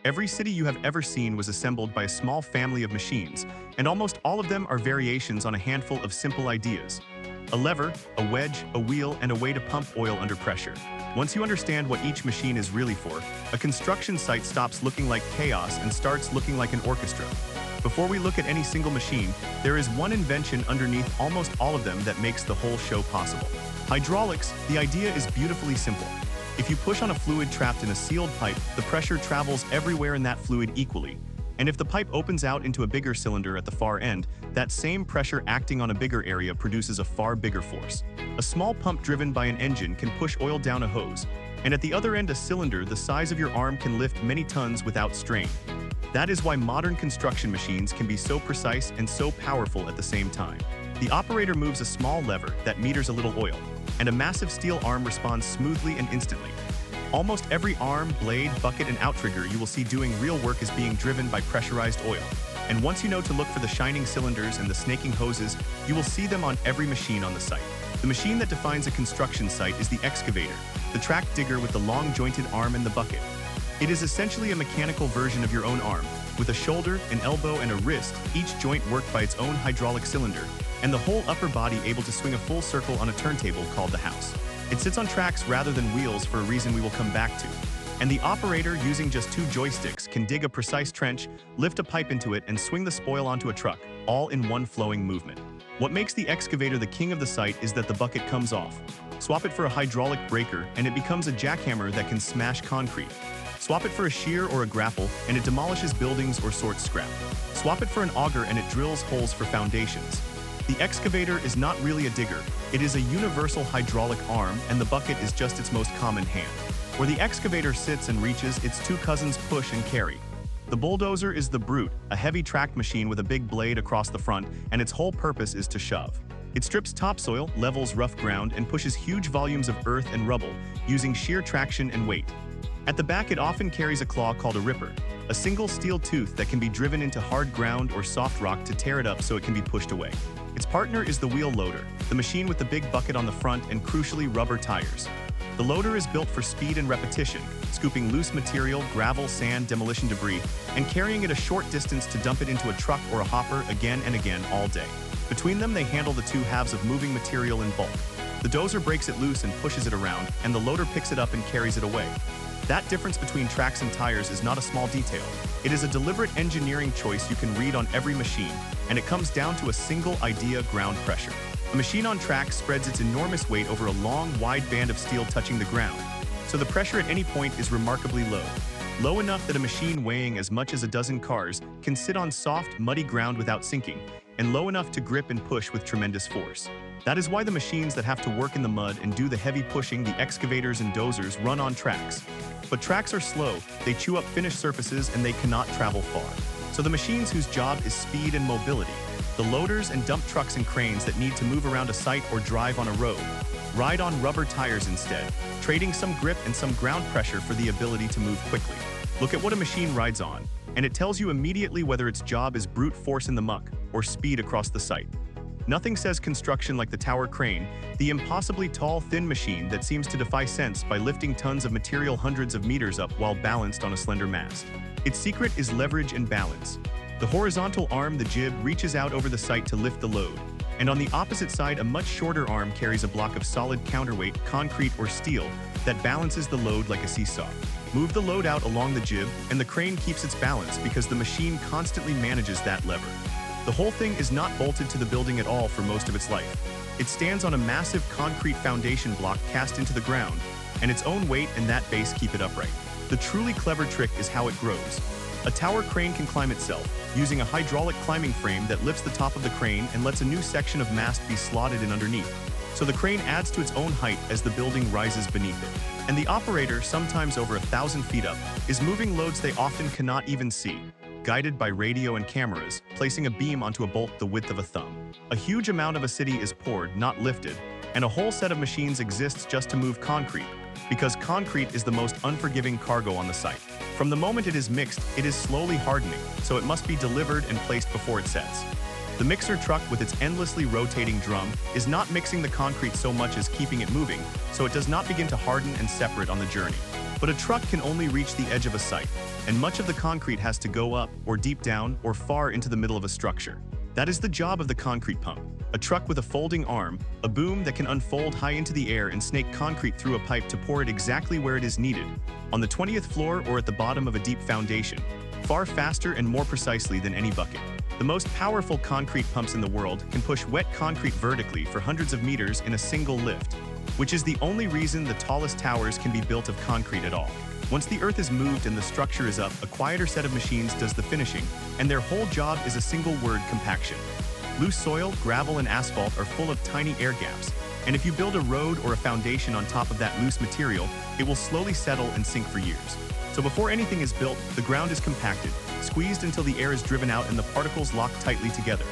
Every city you have ever seen was assembled by a small family of machines, and almost all of them are variations on a handful of simple ideas. A lever, a wedge, a wheel, and a way to pump oil under pressure. Once you understand what each machine is really for, a construction site stops looking like chaos and starts looking like an orchestra. Before we look at any single machine, there is one invention underneath almost all of them that makes the whole show possible. Hydraulics. The idea is beautifully simple. If you push on a fluid trapped in a sealed pipe, the pressure travels everywhere in that fluid equally. And if the pipe opens out into a bigger cylinder at the far end, that same pressure acting on a bigger area produces a far bigger force. A small pump driven by an engine can push oil down a hose, and at the other end a cylinder the size of your arm can lift many tons without strain. That is why modern construction machines can be so precise and so powerful at the same time. The operator moves a small lever that meters a little oil, and a massive steel arm responds smoothly and instantly. Almost every arm, blade, bucket, and outrigger you will see doing real work is being driven by pressurized oil. And once you know to look for the shining cylinders and the snaking hoses, you will see them on every machine on the site. The machine that defines a construction site is the excavator, the track digger with the long jointed arm and the bucket. It is essentially a mechanical version of your own arm, with a shoulder, an elbow, and a wrist, each joint worked by its own hydraulic cylinder, and the whole upper body able to swing a full circle on a turntable called the house. It sits on tracks rather than wheels for a reason we will come back to. And the operator, using just two joysticks, can dig a precise trench, lift a pipe into it, and swing the spoil onto a truck, all in one flowing movement. What makes the excavator the king of the site is that the bucket comes off. Swap it for a hydraulic breaker, and it becomes a jackhammer that can smash concrete. Swap it for a shear or a grapple, and it demolishes buildings or sorts scrap. Swap it for an auger, and it drills holes for foundations. The excavator is not really a digger. It is a universal hydraulic arm, and the bucket is just its most common hand. Where the excavator sits and reaches, its two cousins push and carry. The bulldozer is the brute, a heavy tracked machine with a big blade across the front, and its whole purpose is to shove. It strips topsoil, levels rough ground, and pushes huge volumes of earth and rubble, using sheer traction and weight. At the back, it often carries a claw called a ripper, a single steel tooth that can be driven into hard ground or soft rock to tear it up so it can be pushed away. Its partner is the wheel loader, the machine with the big bucket on the front and crucially rubber tires. The loader is built for speed and repetition, scooping loose material, gravel, sand, demolition debris, and carrying it a short distance to dump it into a truck or a hopper again and again all day. Between them, they handle the two halves of moving material in bulk. The dozer breaks it loose and pushes it around, and the loader picks it up and carries it away. That difference between tracks and tires is not a small detail. It is a deliberate engineering choice you can read on every machine, and it comes down to a single idea: ground pressure. A machine on tracks spreads its enormous weight over a long, wide band of steel touching the ground, so the pressure at any point is remarkably low. Low enough that a machine weighing as much as a dozen cars can sit on soft, muddy ground without sinking, and low enough to grip and push with tremendous force. That is why the machines that have to work in the mud and do the heavy pushing, the excavators and dozers, run on tracks. But tracks are slow, they chew up finished surfaces, and they cannot travel far. So the machines whose job is speed and mobility, the loaders and dump trucks and cranes that need to move around a site or drive on a road, ride on rubber tires instead, trading some grip and some ground pressure for the ability to move quickly. Look at what a machine rides on, and it tells you immediately whether its job is brute force in the muck or speed across the site. Nothing says construction like the tower crane, the impossibly tall, thin machine that seems to defy sense by lifting tons of material hundreds of meters up while balanced on a slender mast. Its secret is leverage and balance. The horizontal arm, the jib, reaches out over the site to lift the load, and on the opposite side, a much shorter arm carries a block of solid counterweight, concrete or steel, that balances the load like a seesaw. Move the load out along the jib, and the crane keeps its balance because the machine constantly manages that lever. The whole thing is not bolted to the building at all for most of its life. It stands on a massive concrete foundation block cast into the ground, and its own weight and that base keep it upright. The truly clever trick is how it grows. A tower crane can climb itself, using a hydraulic climbing frame that lifts the top of the crane and lets a new section of mast be slotted in underneath. So the crane adds to its own height as the building rises beneath it. And the operator, sometimes over 1,000 feet up, is moving loads they often cannot even see, guided by radio and cameras, placing a beam onto a bolt the width of a thumb. A huge amount of a city is poured, not lifted, and a whole set of machines exists just to move concrete, because concrete is the most unforgiving cargo on the site. From the moment it is mixed, it is slowly hardening, so it must be delivered and placed before it sets. The mixer truck with its endlessly rotating drum is not mixing the concrete so much as keeping it moving, so it does not begin to harden and separate on the journey. But a truck can only reach the edge of a site, and much of the concrete has to go up, or deep down, or far into the middle of a structure. That is the job of the concrete pump. A truck with a folding arm, a boom that can unfold high into the air and snake concrete through a pipe to pour it exactly where it is needed, on the 20th floor or at the bottom of a deep foundation, far faster and more precisely than any bucket. The most powerful concrete pumps in the world can push wet concrete vertically for hundreds of meters in a single lift, which is the only reason the tallest towers can be built of concrete at all. Once the earth is moved and the structure is up, a quieter set of machines does the finishing, and their whole job is a single word: compaction. Loose soil, gravel, and asphalt are full of tiny air gaps, and if you build a road or a foundation on top of that loose material, it will slowly settle and sink for years. So before anything is built, the ground is compacted, squeezed until the air is driven out and the particles lock tightly together.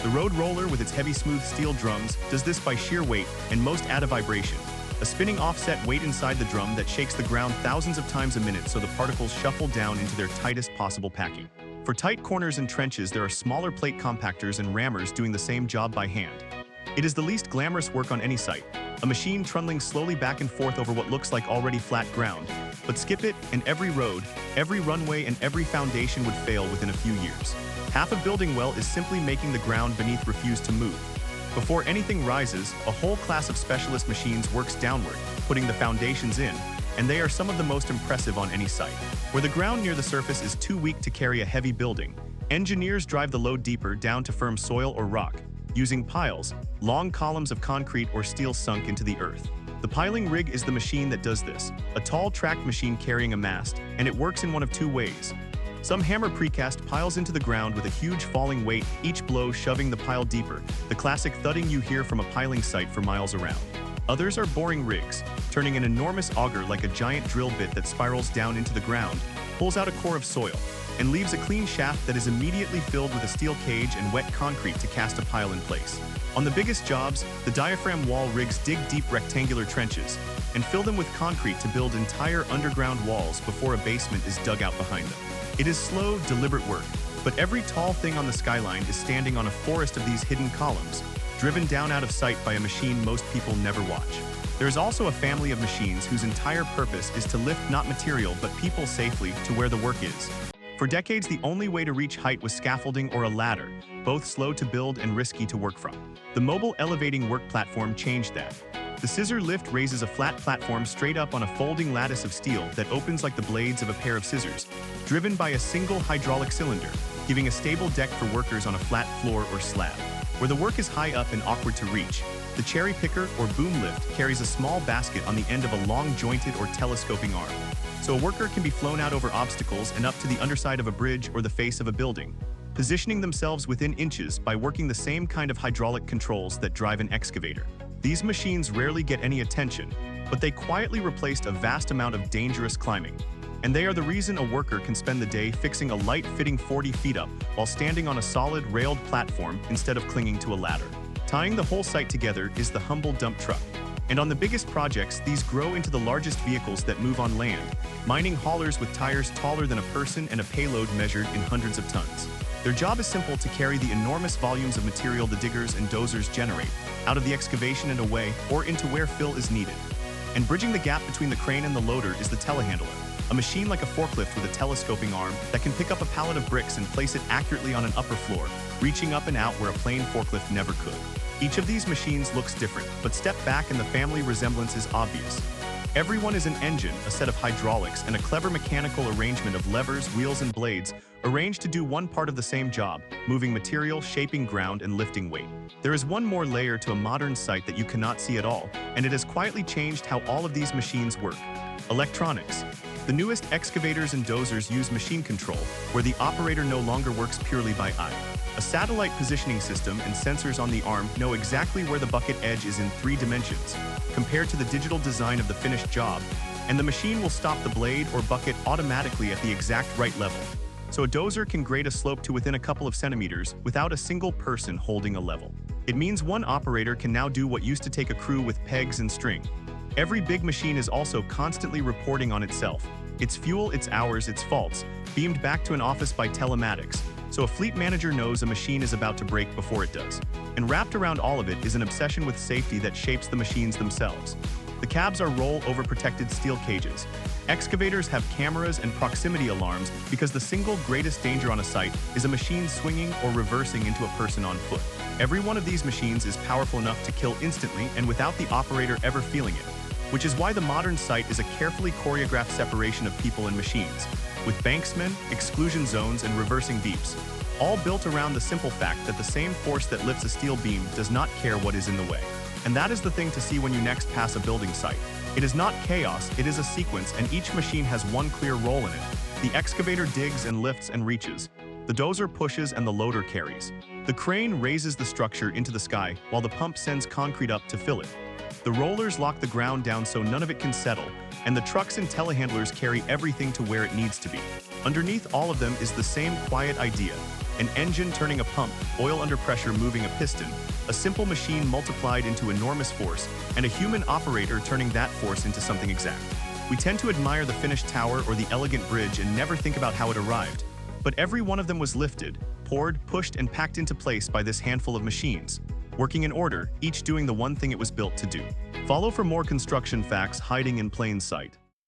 The road roller, with its heavy smooth steel drums, does this by sheer weight and most add a vibration, a spinning offset weight inside the drum that shakes the ground thousands of times a minute so the particles shuffle down into their tightest possible packing. For tight corners and trenches, there are smaller plate compactors and rammers doing the same job by hand. It is the least glamorous work on any site, a machine trundling slowly back and forth over what looks like already flat ground. But skip it, and every road, every runway, and every foundation would fail within a few years. Half of building well is simply making the ground beneath refuse to move. Before anything rises, a whole class of specialist machines works downward, putting the foundations in, and they are some of the most impressive on any site. Where the ground near the surface is too weak to carry a heavy building, engineers drive the load deeper down to firm soil or rock, using piles, long columns of concrete or steel sunk into the earth. The piling rig is the machine that does this, a tall tracked machine carrying a mast, and it works in one of two ways. Some hammer precast piles into the ground with a huge falling weight, each blow shoving the pile deeper, the classic thudding you hear from a piling site for miles around. Others are boring rigs, turning an enormous auger like a giant drill bit that spirals down into the ground, pulls out a core of soil, and leaves a clean shaft that is immediately filled with a steel cage and wet concrete to cast a pile in place. On the biggest jobs, the diaphragm wall rigs dig deep rectangular trenches and fill them with concrete to build entire underground walls before a basement is dug out behind them. It is slow, deliberate work, but every tall thing on the skyline is standing on a forest of these hidden columns, driven down out of sight by a machine most people never watch. There is also a family of machines whose entire purpose is to lift not material but people safely to where the work is. For decades, the only way to reach height was scaffolding or a ladder, both slow to build and risky to work from. The mobile elevating work platform changed that. The scissor lift raises a flat platform straight up on a folding lattice of steel that opens like the blades of a pair of scissors, driven by a single hydraulic cylinder, giving a stable deck for workers on a flat floor or slab. Where the work is high up and awkward to reach, the cherry picker or boom lift carries a small basket on the end of a long jointed or telescoping arm. So a worker can be flown out over obstacles and up to the underside of a bridge or the face of a building, positioning themselves within inches by working the same kind of hydraulic controls that drive an excavator. These machines rarely get any attention, but they quietly replaced a vast amount of dangerous climbing. And they are the reason a worker can spend the day fixing a light-fitting 40 feet up while standing on a solid railed platform instead of clinging to a ladder. Tying the whole site together is the humble dump truck. And on the biggest projects, these grow into the largest vehicles that move on land, mining haulers with tires taller than a person and a payload measured in hundreds of tons. Their job is simple: to carry the enormous volumes of material the diggers and dozers generate, out of the excavation and away, or into where fill is needed. And bridging the gap between the crane and the loader is the telehandler, a machine like a forklift with a telescoping arm that can pick up a pallet of bricks and place it accurately on an upper floor, reaching up and out where a plain forklift never could. Each of these machines looks different, but step back and the family resemblance is obvious. Everyone is an engine, a set of hydraulics, and a clever mechanical arrangement of levers, wheels, and blades, arranged to do one part of the same job: moving material, shaping ground, and lifting weight. There is one more layer to a modern site that you cannot see at all, and it has quietly changed how all of these machines work: electronics. The newest excavators and dozers use machine control, where the operator no longer works purely by eye. A satellite positioning system and sensors on the arm know exactly where the bucket edge is in 3 dimensions, compared to the digital design of the finished job, and the machine will stop the blade or bucket automatically at the exact right level. So a dozer can grade a slope to within a couple of centimeters without a single person holding a level. It means one operator can now do what used to take a crew with pegs and string. Every big machine is also constantly reporting on itself: its fuel, its hours, its faults, beamed back to an office by telematics, so a fleet manager knows a machine is about to break before it does. And wrapped around all of it is an obsession with safety that shapes the machines themselves. The cabs are roll-over protected steel cages, Excavators have cameras and proximity alarms because the single greatest danger on a site is a machine swinging or reversing into a person on foot. Every one of these machines is powerful enough to kill instantly and without the operator ever feeling it, which is why the modern site is a carefully choreographed separation of people and machines, with banksmen, exclusion zones, and reversing beeps, all built around the simple fact that the same force that lifts a steel beam does not care what is in the way. And that is the thing to see when you next pass a building site. It is not chaos, it is a sequence, and each machine has one clear role in it. The excavator digs and lifts and reaches. The dozer pushes and the loader carries. The crane raises the structure into the sky while the pump sends concrete up to fill it. The rollers lock the ground down so none of it can settle, and the trucks and telehandlers carry everything to where it needs to be. Underneath all of them is the same quiet idea: an engine turning a pump, oil under pressure moving a piston, a simple machine multiplied into enormous force, and a human operator turning that force into something exact. We tend to admire the finished tower or the elegant bridge and never think about how it arrived. But every one of them was lifted, poured, pushed, and packed into place by this handful of machines, working in order, each doing the one thing it was built to do. Follow for more construction facts hiding in plain sight.